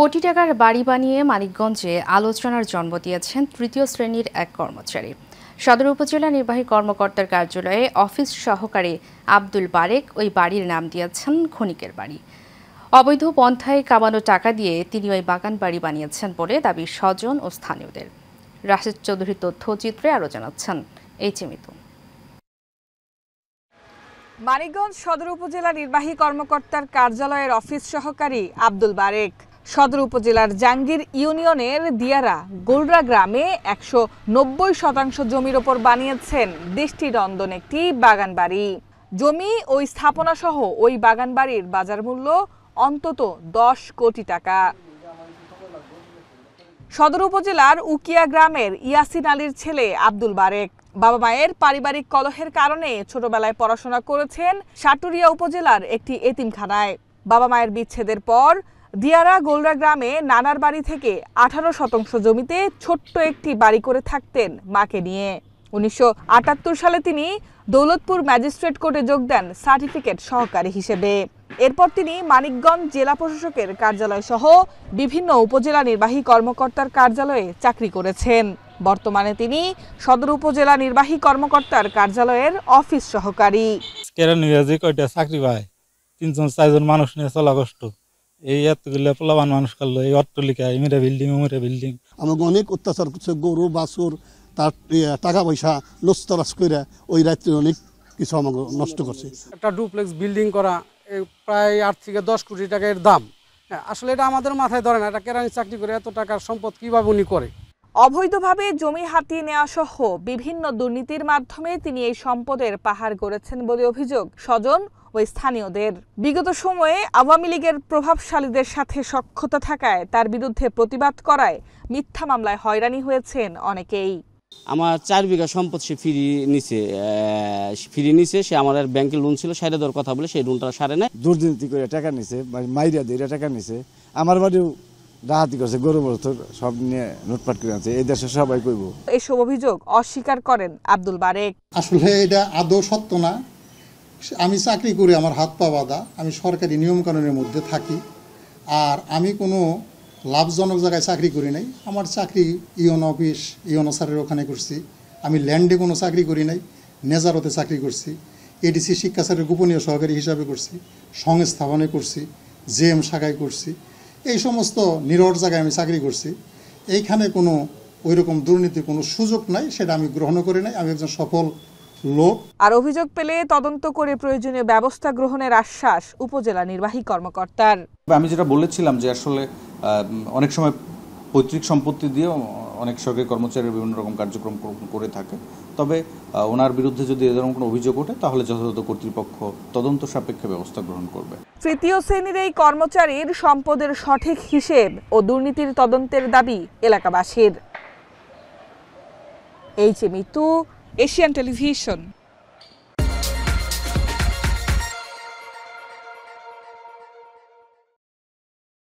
কোটি টাকার বাড়ি বানিয়ে মানিকগঞ্জে আলোচনার জন্ম দিয়েছেন তৃতীয় শ্রেণীর এক কর্মচারী। সদর উপজেলা নির্বাহী কর্মকর্তার কার্যালয়ে অফিস সহকারী আব্দুল বারেক ওই বাড়ির নাম দিয়েছেন ক্ষণিকের বাড়ি। অবৈধ পন্থায় কামানো টাকা দিয়ে তিনি ওই বাগান বাড়ি বানিয়েছেন বলে দাবি স্বজন ও স্থানীয়দের। রাশেদ চৌধুরী তথ্যচিত্রে আরও জানাচ্ছেন মিতু। মানিকগঞ্জ সদর উপজেলা নির্বাহী কর্মকর্তার কার্যালয়ের অফিস সহকারী আব্দুল বারেক সদর উপজেলার জাঙ্গির ইউনিয়নের দিয়ারা গোলরা গ্রামে ১৯০ জমির ওপর বানিয়েছেন দৃষ্টিনন্দন একটি বাগান বাড়ি। জমি ও স্থাপনা সহ ওই বাগান বাড়ির বাজার মূল্য অন্তত ১০ কোটি টাকা। সদর উপজেলার উকিয়া গ্রামের ইয়াসিন আলীর ছেলে আব্দুল বারেক বাবা মায়ের পারিবারিক কলহের কারণে ছোটবেলায় পড়াশোনা করেছেন সাটুরিয়া উপজেলার একটি এতিমখানায়। বাবা মায়ের বিচ্ছেদের পর দিয়ারা গোলরা গ্রামে নানার বাড়ি থেকে ১৮ জমিতে ছোট্ট একটি বাড়ি করে থাকতেন মাকে নিয়ে। ১৯৭৮ সালে তিনি দৌলতপুর ম্যাজিস্ট্রেট কোর্টে যোগ দেন সার্টিফিকেট সহকারী হিসেবে। এরপর তিনি মানিকগঞ্জ জেলা প্রশাসকের কার্যালয় সহ বিভিন্ন উপজেলা নির্বাহী কর্মকর্তার কার্যালয়ে চাকরি করেছেন। বর্তমানে তিনি সদর উপজেলা নির্বাহী কর্মকর্তার কার্যালয়ের অফিস সহকারী। চাকরি পায় ৩-৪জন মানুষ নিয়ে চলা কষ্ট। এই এতগুলো পোলাবান মানুষ করলো, এই অট্টালিকা, এমরা বিল্ডিং ওমরা বিল্ডিং। আমাকে অনেক অত্যাচার করছে, গরু বাছুর তার টাকা পয়সা লস্তরাজ করে ওই রাত্রে অনেক কিছু আমাকে নষ্ট করছে। একটা ডুপ্লেক্স বিল্ডিং করা প্রায় ৮ থেকে ১০ কোটি টাকার দাম। আসলে এটা আমাদের মাথায় ধরে না, এটা কেরানি চাকরি করে এত টাকার সম্পদ কিভাবে উনি করে। অবৈধভাবে জমি হাতিয়ে নেওয়া সহ বিভিন্ন দুর্নীতির মাধ্যমে তিনি এই সম্পদের পাহাড় গড়েছেন বলে অভিযোগ স্বজন ও স্থানীয়দের। বিগত সময়ে আওয়ামী লীগের প্রভাবশালীদের সাথে সখ্যতা থাকায় তার বিরুদ্ধে প্রতিবাদ করায় মিথ্যা মামলায় হয়রানি হয়েছেন অনেকেই। আমার 4 বিঘা সম্পদ সে ফিরিয়ে নিছে। সে আমার ব্যাংকে লোন ছিল, সাইডে দেওয়ার কথা বলে সেই লোনটা সারে নেয়। দুর্নীতি করে টাকা নিছে, মাইরা দিয়ে টাকা নিছে। আমার বাড়িও ডাহাতি করছে, গরু বস্তু সব নিয়ে লুটপাট করে আছে। এই দেশে সবাই কইব। এসব অভিযোগ অস্বীকার করেন আব্দুল বারেক। আসলে এটা আদৌ সত্য না। আমি চাকরি করি, আমার হাত পা বাঁধা, আমি সরকারি নিয়মকানুনের মধ্যে থাকি। আর আমি কোনো লাভজনক জায়গায় চাকরি করি নাই। আমার চাকরি ইউনো অফিস, ইউনো স্যারের ওখানে করছি। আমি ল্যান্ডে কোনো চাকরি করি নাই, নেজারতে চাকরি করছি। এডিসি শিক্ষা স্যারের গোপনীয় সহকারী হিসাবে করছি, সংস্থাপনে করছি, জেএম শাখায় করছি। এই সমস্ত নিরর জায়গায় আমি চাকরি করছি। এইখানে কোনো ওইরকম দুর্নীতির কোনো সুযোগ নাই, সেটা আমি গ্রহণ করি নাই। আমি একজন সফল লোক। আর অভিযোগ পেলে তদন্ত করে প্রয়োজনীয় ব্যবস্থা গ্রহণের আশ্বাস উপজেলা নির্বাহী কর্মকর্তার। আমি যেটা বলেছিলাম যে আসলে অনেক সময় পৈতৃক সম্পত্তি দিয়ে অনেক সরকারি কর্মচারীরা বিভিন্ন রকম কার্যক্রম করে থাকে। তবে ওনার বিরুদ্ধে যদি এরকম কোনো অভিযোগ ওঠে তাহলে যথাযথ কর্তৃপক্ষ তদন্ত সাপেক্ষে ব্যবস্থা গ্রহণ করবে। তৃতীয় শ্রেণীর এই কর্মচারীর সম্পদের সঠিক হিসেব ও দুর্নীতির তদন্তের দাবি এলাকাবাসীর। Mitu, Asian television.